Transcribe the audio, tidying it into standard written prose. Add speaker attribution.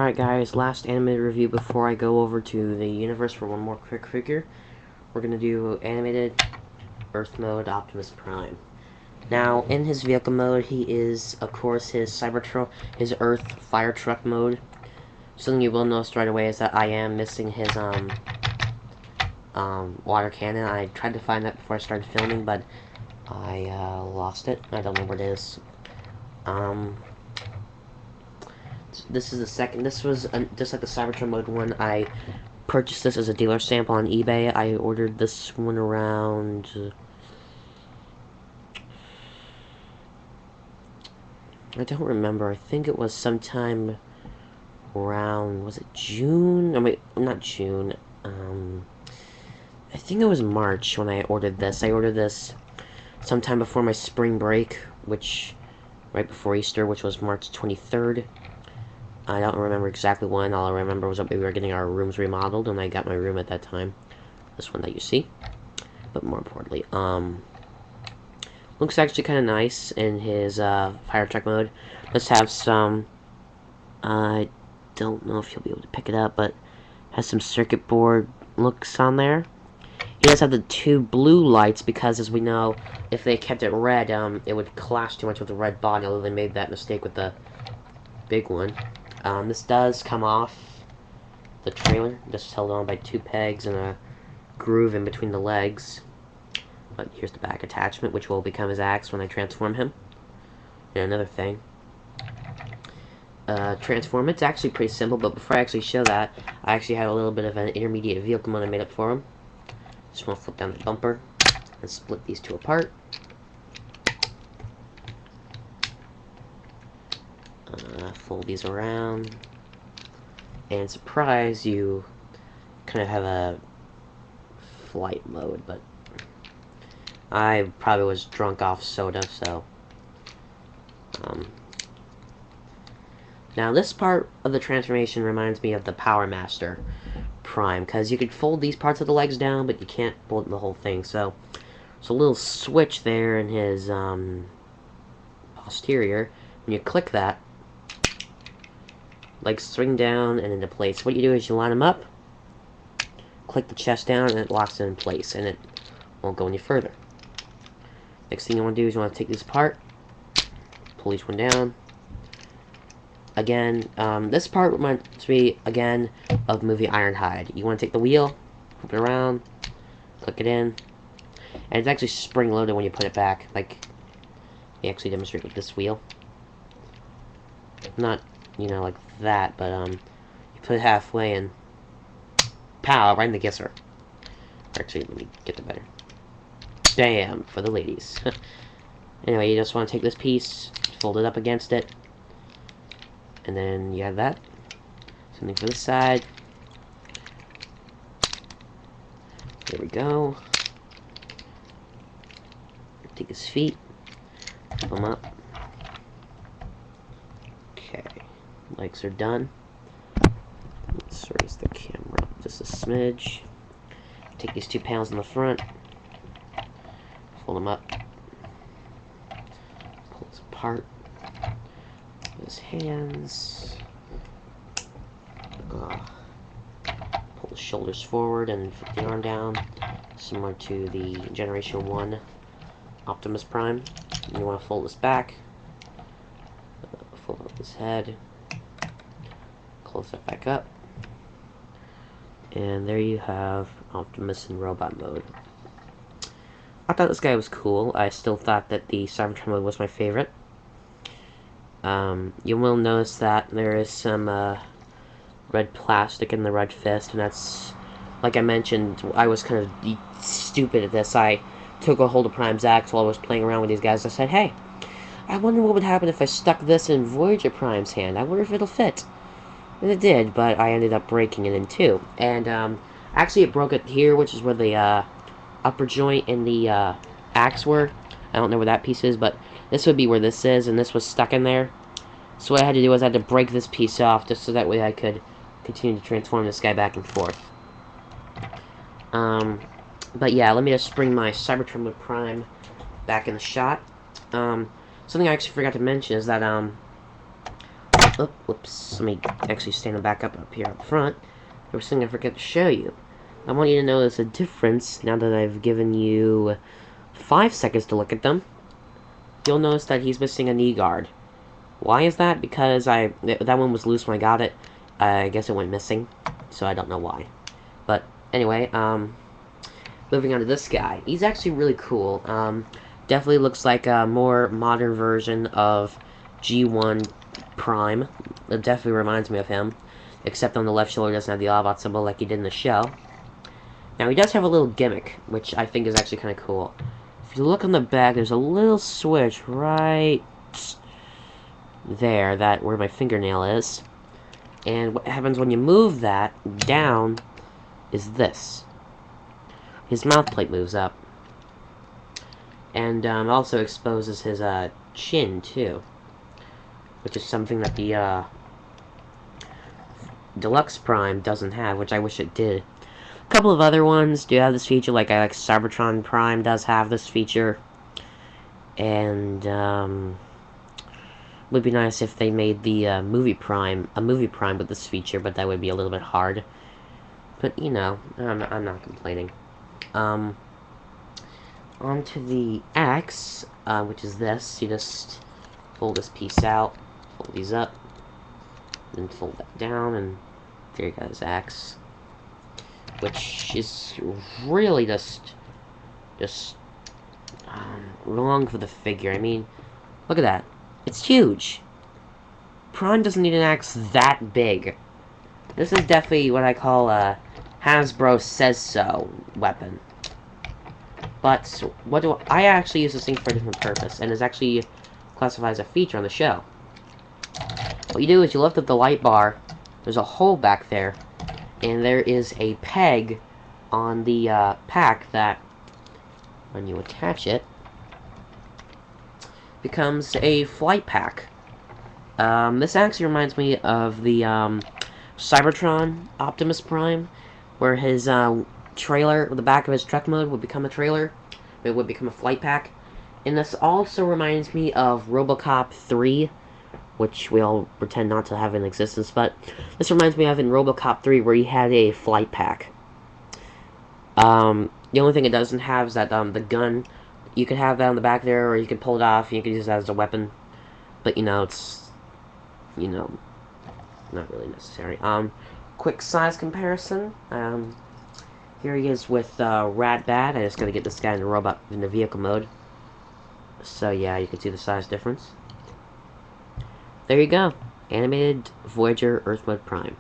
Speaker 1: Alright guys, last animated review before I go over to the universe for one more quick figure. We're going to do animated Earth mode Optimus Prime. Now, in his vehicle mode, he is, of course, his Earth fire truck mode. Something you will notice right away is that I am missing his, water cannon. I tried to find that before I started filming, but I, lost it. I don't know where it is. This is the second. This was just like the Cybertron mode one. I purchased this as a dealer sample on eBay. I ordered this one around. I don't remember. I think it was sometime around. Was it June? Oh, wait, not June. I think it was March when I ordered this. I ordered this sometime before my spring break, which right before Easter, which was March 23rd. I don't remember exactly when. All I remember was that we were getting our rooms remodeled, and I got my room at that time. This one that you see. But more importantly, looks actually kind of nice in his fire truck mode. Let's have some. I don't know if you'll be able to pick it up, but has some circuit board looks on there. He does have the two blue lights because, as we know, if they kept it red, it would clash too much with the red body. Although they made that mistake with the big one. This does come off the trailer, just held on by two pegs and a groove in between the legs. But here's the back attachment, which will become his axe when I transform him. And another thing. Transform, it's actually pretty simple, but before I actually show that, I actually have a little bit of an intermediate vehicle mode I made up for him. Just want to flip down the bumper and split these two apart. Fold these around, and surprise, you kind of have a flight mode, but I probably was drunk off soda, so now this part of the transformation reminds me of the Power Master Prime, because you could fold these parts of the legs down, but you can't fold the whole thing, so a little switch there in his posterior. When you click that, legs swing down and into place. What you do is you line them up, click the chest down, and it locks it in place, and it won't go any further. Next thing you want to do is you want to take this apart, pull each one down. Again, this part reminds me, again, of the movie Ironhide. You want to take the wheel, flip it around, click it in, and it's actually spring-loaded when you put it back, like they actually demonstrate with this wheel. Not, you know, like that, but you put it halfway and pow, right in the kisser. Actually, let me get the better. Damn, for the ladies. Anyway, you just want to take this piece, fold it up against it, and then you have that. Something for this side. There we go. Take his feet, flip them up. Okay, legs are done. Let's raise the camera up just a smidge. Take these two panels in the front, fold them up, pull this apart, his hands, pull the shoulders forward and flip the arm down, similar to the Generation 1 Optimus Prime. And you want to fold this back, fold up his head, close that back up, and there you have Optimus in robot mode. I thought this guy was cool. I still thought that the Cybertron mode was my favorite. You will notice that there is some red plastic in the red fist, and that's, like I mentioned, I was kind of stupid at this. I took a hold of Prime's axe while I was playing around with these guys. I said, hey, I wonder what would happen if I stuck this in Voyager Prime's hand. I wonder if it'll fit. And it did, but I ended up breaking it in two. And actually it broke it here, which is where the upper joint and the axe were. I don't know where that piece is, but this would be where this is, and this was stuck in there. So what I had to do was I had to break this piece off, just so that way I could continue to transform this guy back and forth. But yeah, let me just bring my Cybertron Prime back in the shot. Something I actually forgot to mention is that, Oh, whoops. Let me actually stand him back up here up front. There was something I forgot to show you. I want you to notice a difference now that I've given you 5 seconds to look at them. You'll notice that he's missing a knee guard. Why is that? Because that one was loose when I got it. I guess it went missing, so I don't know why. But anyway, moving on to this guy. He's actually really cool. Definitely looks like a more modern version of G1 Prime. It definitely reminds me of him, except on the left shoulder doesn't have the Autobot symbol like he did in the show. Now he does have a little gimmick, which I think is actually kind of cool. If you look on the back, there's a little switch right there, where my fingernail is. And what happens when you move that down is this. His mouth plate moves up. And also exposes his chin, too. Which is something that the Deluxe Prime doesn't have, which I wish it did. A couple of other ones do have this feature, like Cybertron Prime does have this feature. And, would be nice if they made the movie Prime with this feature, but that would be a little bit hard. But, you know, I'm not complaining. Onto the axe, which is this. You just fold this piece out, fold these up, then fold that down, and there you go, his axe. Which is really just wrong for the figure. I mean, look at that. It's huge. Prime doesn't need an axe that big. This is definitely what I call a Hasbro says so weapon. But I actually use this thing for a different purpose, and is actually classified as a feature on the show. What you do is you lift up the light bar. There's a hole back there, and there is a peg on the pack that, when you attach it, becomes a flight pack. This actually reminds me of the Cybertron Optimus Prime, where his trailer, the back of his truck mode would become a trailer. It would become a flight pack. And this also reminds me of RoboCop 3, which we all pretend not to have in existence, but this reminds me of in RoboCop 3, where he had a flight pack. The only thing it doesn't have is that the gun. You could have that on the back there, or you could pull it off, and you could use that as a weapon. But, you know, it's, you know, not really necessary. Quick size comparison. Here he is with Ratbat. I just gotta get this guy in the vehicle mode. So, yeah, you can see the size difference. There you go. Animated Voyager Earthwood Prime.